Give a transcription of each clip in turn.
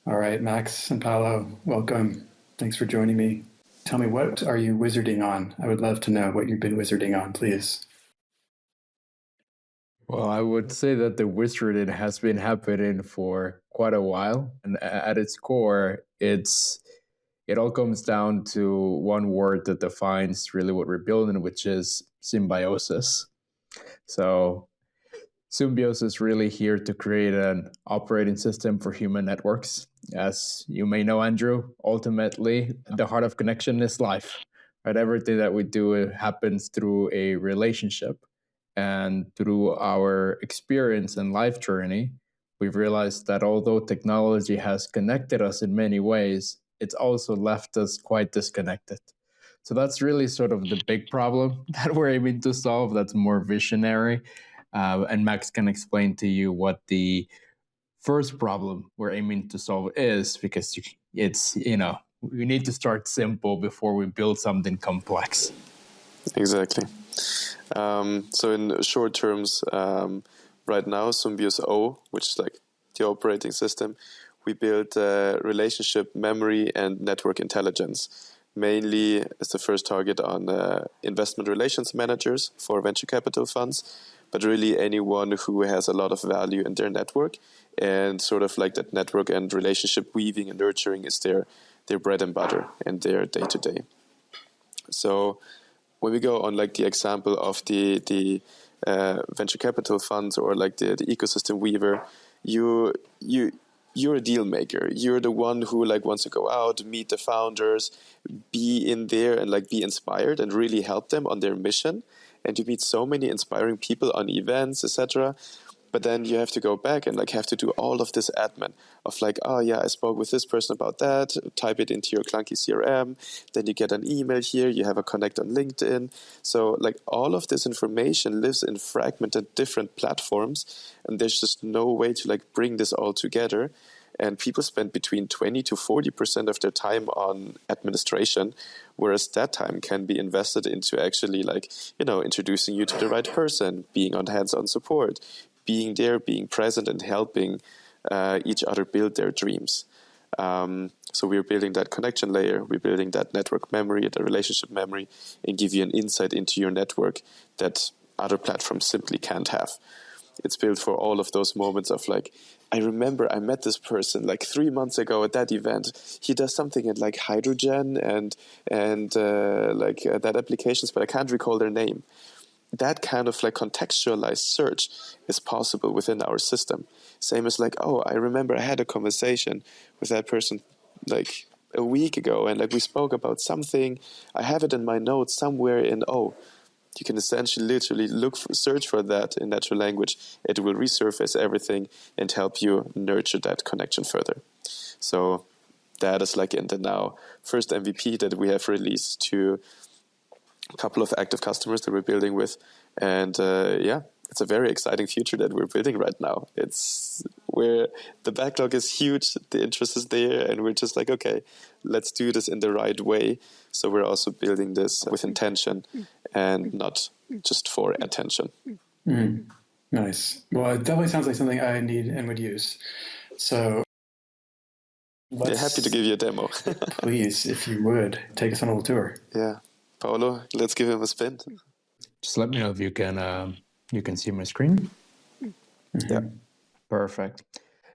All right, Max and Paolo, welcome. Thanks for joining me. Tell me, what are you wizarding on? I would love to know what you've been wizarding on, please. Well, I would say that the wizarding has been happening for quite a while, and at its core, it all comes down to one word that defines really what we're building, which is symbiosis. So Sumbios is really here to create an operating system for human networks. As you may know, Andrew, ultimately, the heart of connection is life. Right? Everything that we do happens through a relationship. And through our experience and life journey, we've realized that although technology has connected us in many ways, it's also left us quite disconnected. So that's really sort of the big problem that we're aiming to solve. That's more visionary. And Max can explain to you what the first problem we're aiming to solve is, because we need to start simple before we build something complex. Exactly. So in short terms, right now, Sumbios O, which is like the operating system, we build relationship memory and network intelligence. Mainly as the first target on investment relations managers for venture capital funds, but really anyone who has a lot of value in their network, and sort of like that network and relationship weaving and nurturing is their bread and butter and their day-to-day. So when we go on like the example of the venture capital funds or like the ecosystem weaver, you're a deal maker. You're the one who like wants to go out, meet the founders, be in there and like be inspired and really help them on their mission. And you meet so many inspiring people on events, etc. But then you have to go back and like have to do all of this admin of like, oh yeah, I spoke with this person about that, type it into your clunky CRM, then you get an email here, you have a connect on LinkedIn. So like all of this information lives in fragmented different platforms, and there's just no way to like bring this all together. And people spend between 20 to 40% of their time on administration, whereas that time can be invested into actually like, introducing you to the right person, being on hands-on support, being there, being present, and helping each other build their dreams. So we're building that connection layer, we're building that network memory, the relationship memory, and give you an insight into your network that other platforms simply can't have. It's built for all of those moments of like, I remember I met this person like 3 months ago at that event. He does something in like hydrogen and that applications, but I can't recall their name. That kind of like contextualized search is possible within our system. Same as like, oh, I remember I had a conversation with that person like a week ago, and like we spoke about something. I have it in my notes somewhere in you can essentially literally search for that in natural language. It will resurface everything and help you nurture that connection further. So that is like in the now first MVP that we have released to a couple of active customers that we're building with. And it's a very exciting future that we're building right now. It's where the backlog is huge, the interest is there, and we're just like, okay, let's do this in the right way. So we're also building this with intention and not just for attention. Mm. Nice. Well, it definitely sounds like something I need and would use. So happy to give you a demo. Please, if you would, take us on a little tour. Yeah. Paolo, let's give him a spin. Just let me know if you can see my screen. Mm-hmm. Yeah. Perfect.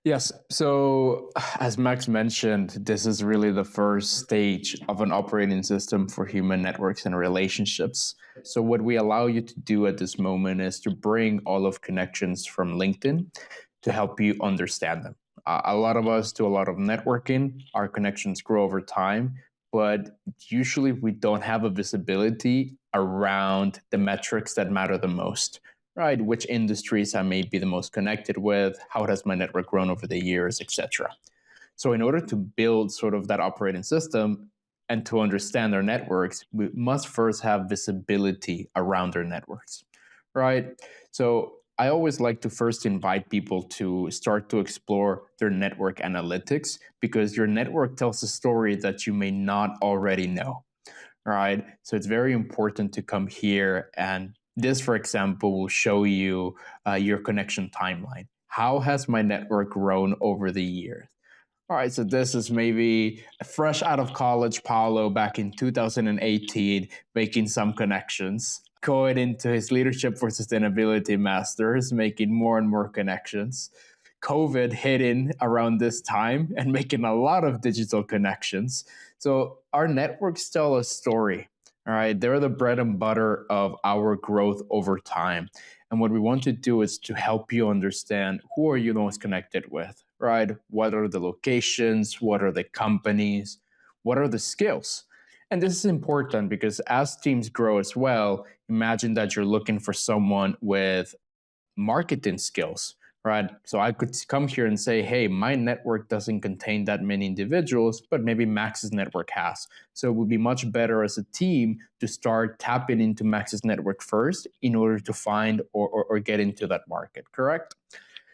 Yes. So as Max mentioned, this is really the first stage of an operating system for human networks and relationships. So what we allow you to do at this moment is to bring all of connections from LinkedIn to help you understand them. A lot of us do a lot of networking. Our connections grow over time, but usually we don't have a visibility around the metrics that matter the most. Right, which industries I may be the most connected with, how has my network grown over the years, etc. So in order to build sort of that operating system and to understand our networks, we must first have visibility around our networks, right? So I always like to first invite people to start to explore their network analytics, because your network tells a story that you may not already know, right? So it's very important to come here, and this, for example, will show you your connection timeline. How has my network grown over the years? All right, so this is maybe fresh out of college, Paulo, back in 2018, making some connections. Going into his Leadership for Sustainability Masters, making more and more connections. COVID hitting around this time and making a lot of digital connections. So our networks tell a story. All right, they're the bread and butter of our growth over time. And what we want to do is to help you understand who are you most connected with, right? What are the locations? What are the companies? What are the skills? And this is important because as teams grow as well, imagine that you're looking for someone with marketing skills, right? So I could come here and say, hey, my network doesn't contain that many individuals, but maybe Max's network has. So it would be much better as a team to start tapping into Max's network first in order to find or get into that market, correct?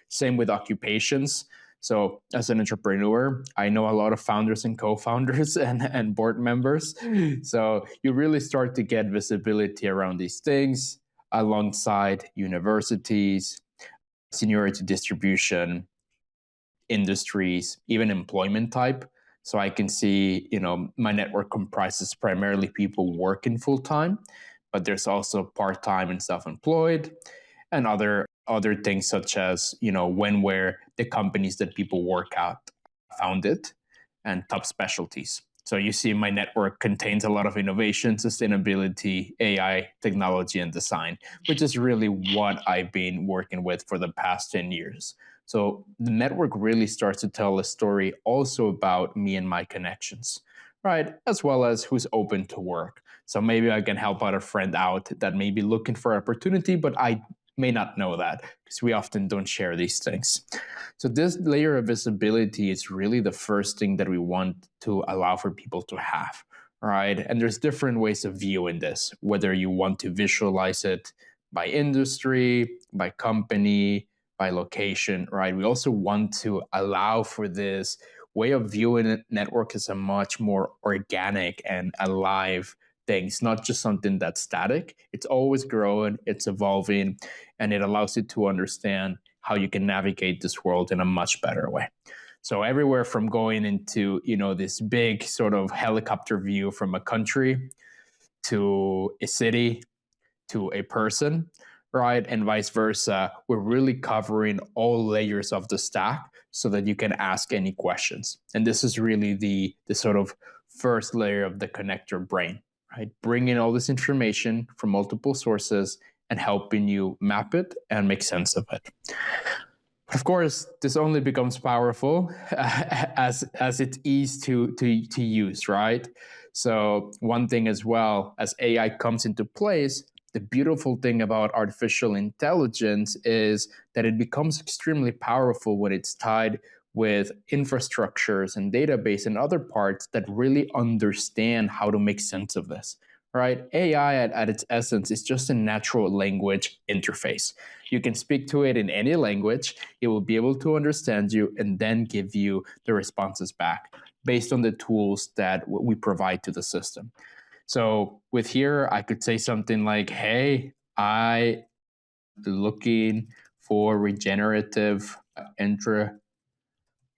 Same with occupations. So as an entrepreneur, I know a lot of founders and co-founders and board members. So you really start to get visibility around these things alongside universities, seniority distribution, industries, even employment type. So I can see, my network comprises primarily people working full time, but there's also part time and self employed, and other things such as where the companies that people work at founded, and top specialties. So you see my network contains a lot of innovation, sustainability, AI, technology, and design, which is really what I've been working with for the past 10 years. So the network really starts to tell a story also about me and my connections, right? As well as who's open to work. So maybe I can help out a friend out that may be looking for opportunity, but I may not know that because we often don't share these things. So this layer of visibility is really the first thing that we want to allow for people to have, right? And there's different ways of viewing this, whether you want to visualize it by industry, by company, by location, right? We also want to allow for this way of viewing network as a much more organic and alive things, not just something that's static. It's always growing, it's evolving, and it allows you to understand how you can navigate this world in a much better way. So everywhere from going into, this big sort of helicopter view from a country to a city to a person, right? And vice versa. We're really covering all layers of the stack so that you can ask any questions. And this is really the sort of first layer of the connector brain, right? Bringing all this information from multiple sources and helping you map it and make sense of it. Of course, this only becomes powerful as it's easy to use, right? So one thing as well, as AI comes into place, the beautiful thing about artificial intelligence is that it becomes extremely powerful when it's tied with infrastructures and database and other parts that really understand how to make sense of this, right? AI at its essence is just a natural language interface. You can speak to it in any language, it will be able to understand you and then give you the responses back based on the tools that we provide to the system. So with here, I could say something like, hey, I looking for regenerative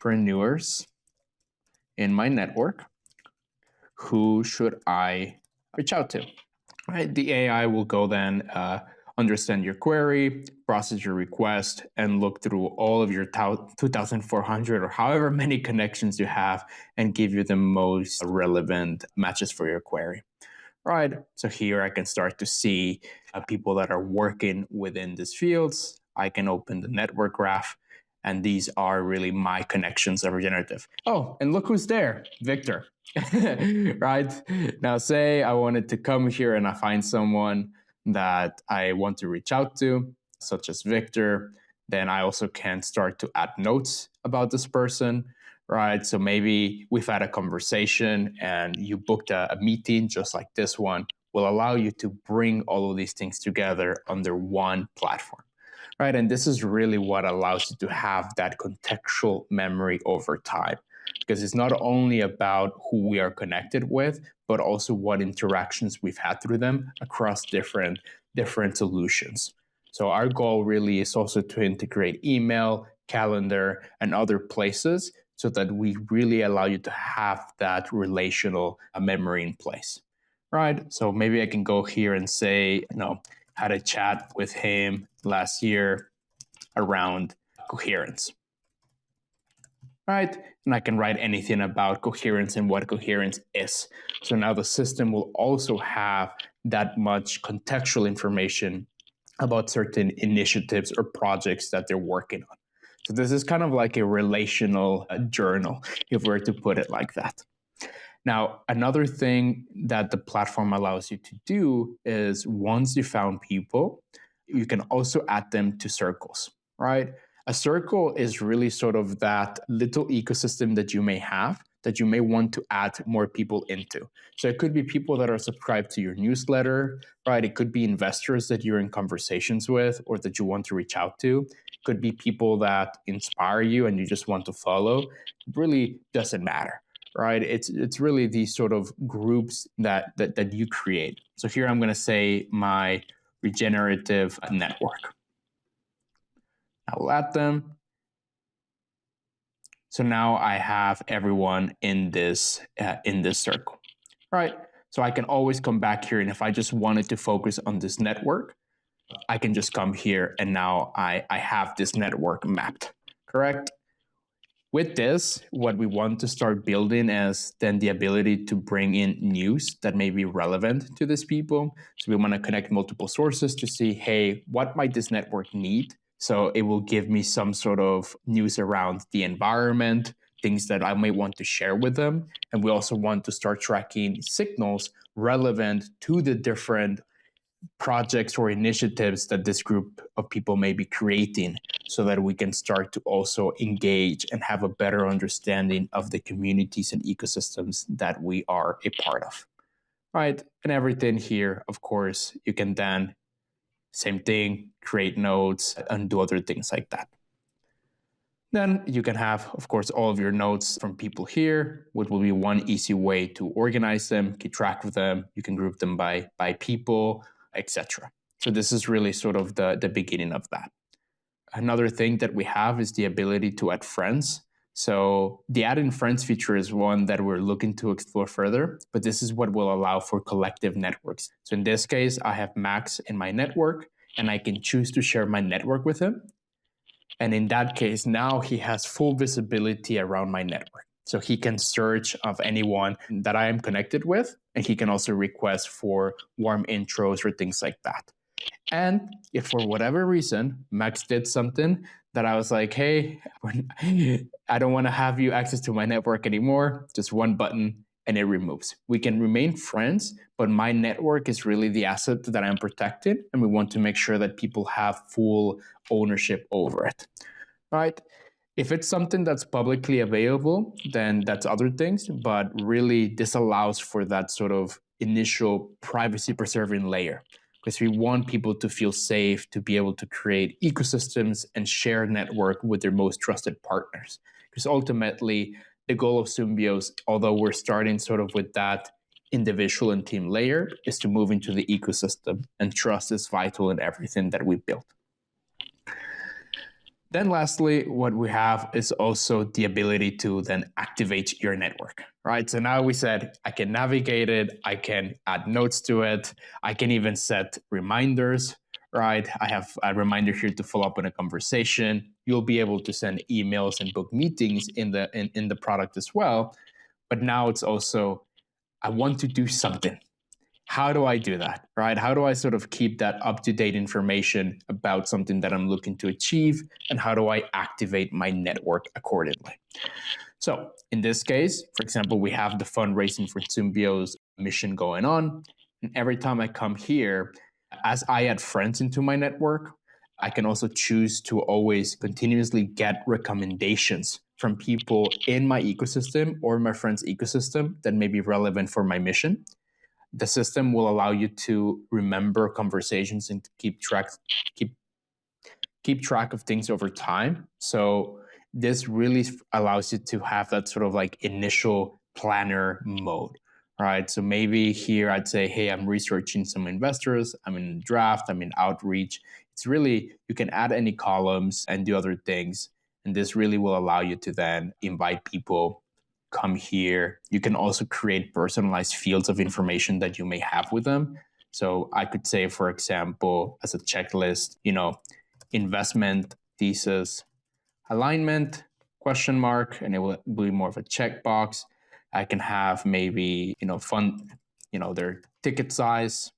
entrepreneurs in my network. Who should I reach out to? Right, the AI will go then understand your query, process your request, and look through all of your 2,400 or however many connections you have and give you the most relevant matches for your query. Right, so here I can start to see people that are working within these fields. I can open the network graph, and these are really my connections of regenerative. Oh, and look who's there, Victor. Right, now say I wanted to come here and I find someone that I want to reach out to, such as Victor. Then I also can start to add notes about this person, right? So maybe we've had a conversation and you booked a meeting just like this one, will allow you to bring all of these things together under one platform, right? And this is really what allows you to have that contextual memory over time, because it's not only about who we are connected with, but also what interactions we've had through them across different solutions. So our goal really is also to integrate email, calendar, and other places so that we really allow you to have that relational memory in place, right? So maybe I can go here and say, had a chat with him last year around coherence, right? And I can write anything about coherence and what coherence is. So now the system will also have that much contextual information about certain initiatives or projects that they're working on. So this is kind of like a relational journal, if we were to put it like that. Now, another thing that the platform allows you to do is once you found people, you can also add them to circles, right? A circle is really sort of that little ecosystem that you may have that you may want to add more people into. So it could be people that are subscribed to your newsletter, right? It could be investors that you're in conversations with or that you want to reach out to. It could be people that inspire you and you just want to follow. It really doesn't matter, right? It's really these sort of groups that you create. So here I'm going to say my regenerative network. I'll add them. So now I have everyone in this circle, right? So I can always come back here, and if I just wanted to focus on this network, I can just come here, and now I have this network mapped, correct? With this, what we want to start building is then the ability to bring in news that may be relevant to these people. So we want to connect multiple sources to see, hey, what might this network need? So it will give me some sort of news around the environment, things that I may want to share with them. And we also want to start tracking signals relevant to the different projects or initiatives that this group of people may be creating, so that we can start to also engage and have a better understanding of the communities and ecosystems that we are a part of, right? And everything here, of course, you can then, same thing, create nodes and do other things like that. Then you can have, of course, all of your notes from people here, which will be one easy way to organize them, keep track of them. You can group them by people, etc. So this is really sort of the beginning of that. Another thing that we have is the ability to add friends. So the add in friends feature is one that we're looking to explore further, but this is what will allow for collective networks. So in this case, I have Max in my network, and I can choose to share my network with him. And in that case, now he has full visibility around my network. So he can search of anyone that I am connected with, and he can also request for warm intros or things like that. And if for whatever reason, Max did something that I was like, hey, I don't want to have you access to my network anymore, just one button and it removes. We can remain friends, but my network is really the asset that I'm protecting, and we want to make sure that people have full ownership over it, right? If it's something that's publicly available, then that's other things, but really this allows for that sort of initial privacy preserving layer, because we want people to feel safe, to be able to create ecosystems and share network with their most trusted partners. Because ultimately, the goal of Sumbios, although we're starting sort of with that individual and team layer, is to move into the ecosystem, and trust is vital in everything that we build. Then lastly, what we have is also the ability to then activate your network, right? So now we said I can navigate it, I can add notes to it, I can even set reminders, right? I have a reminder here to follow up on a conversation. You'll be able to send emails and book meetings in the product as well. But now it's also, I want to do something. How do I do that, right? How do I sort of keep that up-to-date information about something that I'm looking to achieve? And how do I activate my network accordingly? So in this case, for example, we have the fundraising for Sumbios mission going on. And every time I come here, as I add friends into my network, I can also choose to always continuously get recommendations from people in my ecosystem or my friend's ecosystem that may be relevant for my mission. The system will allow you to remember conversations and to keep track of things over time. So this really allows you to have that sort of like initial planner mode, right? So maybe here I'd say, hey, I'm researching some investors, I'm in draft, I'm in outreach. It's really, you can add any columns and do other things. And this really will allow you to then invite people, come here. You can also create personalized fields of information that you may have with them. So I could say, for example, as a checklist, investment thesis alignment question mark, and it will be more of a checkbox. I can have maybe, fund, their ticket size.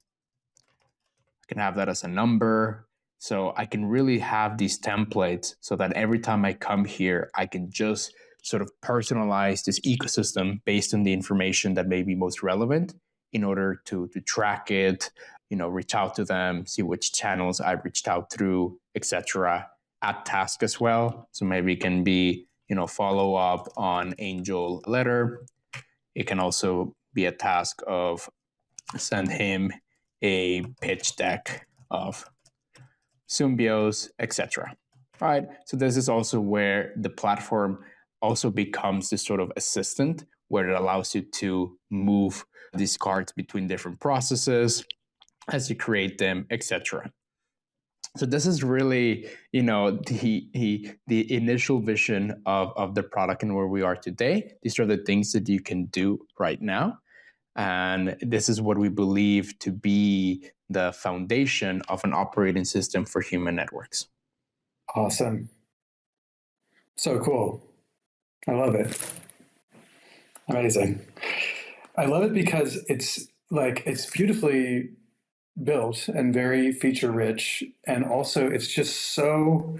I can have that as a number. So I can really have these templates so that every time I come here, I can just sort of personalize this ecosystem based on the information that may be most relevant in order to track it, reach out to them, see which channels I reached out through, etc. Add task as well. So maybe it can be, follow up on Angel letter. It can also be a task of send him a pitch deck of Sumbios, etc. Right. So this is also where the platform also becomes this sort of assistant where it allows you to move these cards between different processes as you create them, etc. So this is really, the initial vision of the product and where we are today. These are the things that you can do right now. And this is what we believe to be the foundation of an operating system for human networks. Awesome. So cool. I love it. Amazing. I love it because it's beautifully built and very feature rich. And also it's just so,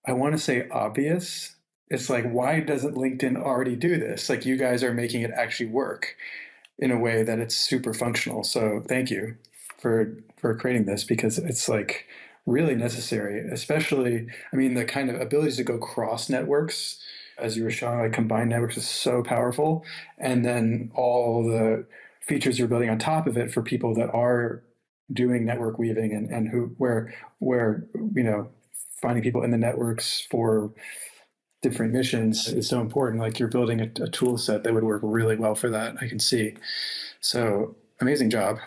I want to say, obvious. It's like, why doesn't LinkedIn already do this? Like, you guys are making it actually work in a way that it's super functional. So thank you for creating this, because it's like really necessary, especially, I mean, the kind of abilities to go cross networks, as you were showing, like combined networks is so powerful. And then all the features you're building on top of it for people that are doing network weaving and where finding people in the networks for different missions is so important. Like, you're building a tool set that would work really well for that, I can see. So amazing job.